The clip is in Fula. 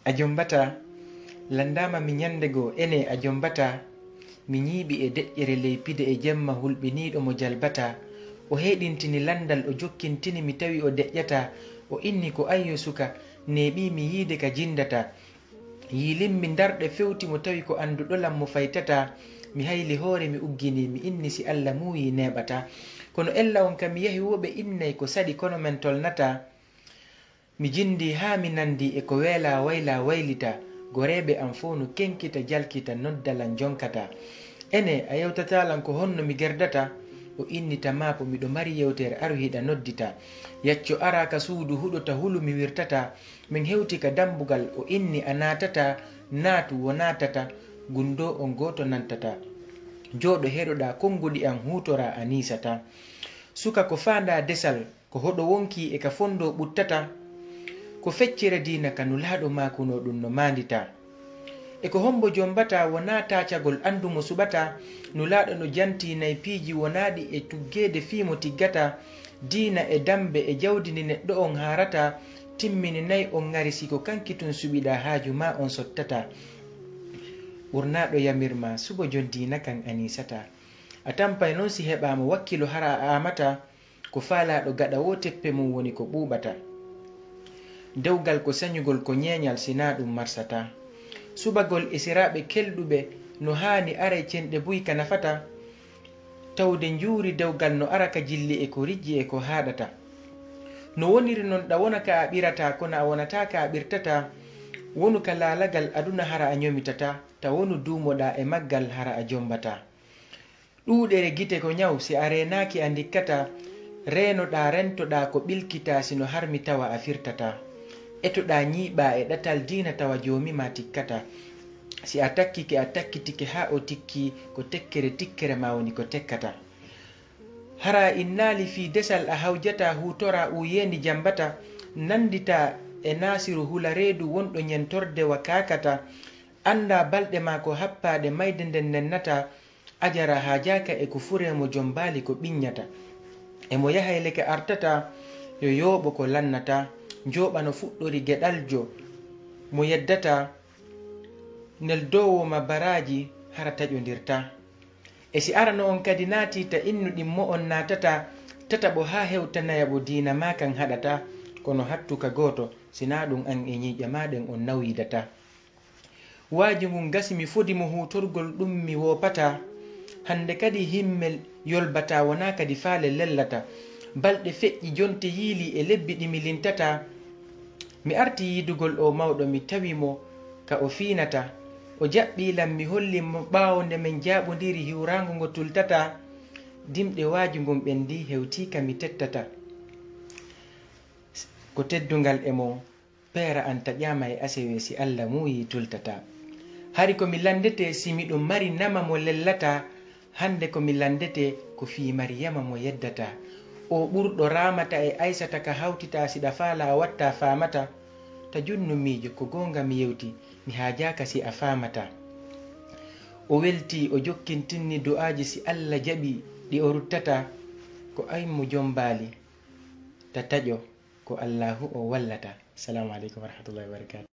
a jombata landama mi nyande go ene a jombata mi nyiiɓi e deƴƴere leypide e jemma hulɓiniɗo mo jalbata o heɗintini landal o jokkintini mi tawi o deƴƴata o inni ko ayyo suka neeɓi mi yiide ka jindata yilimmi darɗe fewti mo tawi ko anduɗolam mo faytata mi hayli hoore mi uggini mi inni si Allah muuyi neɓata kono ella on kam mi yahi woɓe innay ko saɗi kono men tolnata mi jindi ha mi nandi e ko weela wayla waylita goreɓe am fo no kenkita jalkita noddalan jonkata ene a yewtatalan ko honno mi gerdata o innita maapo miɗo mari yewtere aru hiɗa noddita yacco araka suudu huɗota hulu mi wirtata min hewti ka dambugal o inni a natata naatu wo natata gundo on goto nantata jooɗo heɗoɗa konguɗi an hutora a nisata suka ko fanda desal ko hoɗo wonki e ka fondo ɓuttata ko feccere dina ka nulaɗo makuno ɗum no mandita e ko hombo jombata wona tacagol andumo suɓata nulaɗo no janti nayi piiji wonaɗi e tuggede fimo tiggata dina e dambe e jawdini neɗɗo on harata timmini nayi on ngari siko kanki tun suɓiɗa haaju ma on sottata ɓurnaɗo yamirma subo jon dina kan anisata a tampay noon si heɓama wakkilo hara a amata ko faalaɗo gaɗa wo teppe mum woni ko ɓuɓata dewgal ko sañugol ko ñeñal sina ɗum marsata subagol e siraɓe kelɗuɓe no hani aray cenɗe buy ka nafata tawde njuuri dewgal no araka jilli e ko rijji e ko haɗata no woniri non ɗa wona ka a ɓirata kono a wonata ka a ɓirtata wonu ka laalagal aduna hara a ñomitata ta wonu duumoɗa e maggal hara a jombata ɗuuɗere gite ko ñaw si a renaki a dikkata renoɗa rentoɗa ko ɓilkita sino harmi tawa a firtata etoɗa ñiiɓa e ɗatal dina tawa jomima tikkata si a takkike a takkitike ha o tikki ko tekkere tikkere ma woni ko tekkata hara innali fi desal a hawjata hutora uyendi jambata nandita e nasiru hula reedu wonɗo ñentorde wa kakata anda balɗe ma ko happade mayde nden nennata ajara ha jaka e ko furemo jombali ko ɓiññata emo yahayle ka artata yo yooɓo ko lannata njoɓa no fuɗɗori geɗaljo mo yeddata nel dowoma baraji hara taƴodirta e si arano on kadi naati ta innuɗin mo on natata tataɓo ha hewtanayaɓo dina ma kan haɗata kono hattuka goto sina ɗum an e ñiƴa maɗen on nawidata waaji ngun gasi mi fodi mo hutorgol ɗum mi wopata hande kadi himmel yolbata wona kadi faale lellata balɗe feƴƴi jonte yiili e lebbi ɗi mi lintata mi arti yidugol o mawɗo mi tawimo ka o fiinata o jaɓɓilam mi hollimo ɓaawo nde min jaɓodiri hiwrango ngo tultata dimɗe waaju ngon ɓendi hewtika mi tettata ko teddungal emo peera an taƴama e asewe si Allah muuyi tultata hari komi landete si miɗum mari nama mo lellata hande komi landete ko fi mariyama mo yeddata o ɓurɗo ramata e aissata ka hawtita siɗa faala a watta famata ta junnu miijo ko gonga mi yewti mi haajaka si a famata o welti o jokkintinni du'aji si Allah jaɓi ɗi o ruttata ko aymo jombali ta taƴo ko Allahu o wallata. Assalamu aleykum wa rahmatullahi wa barakatuh.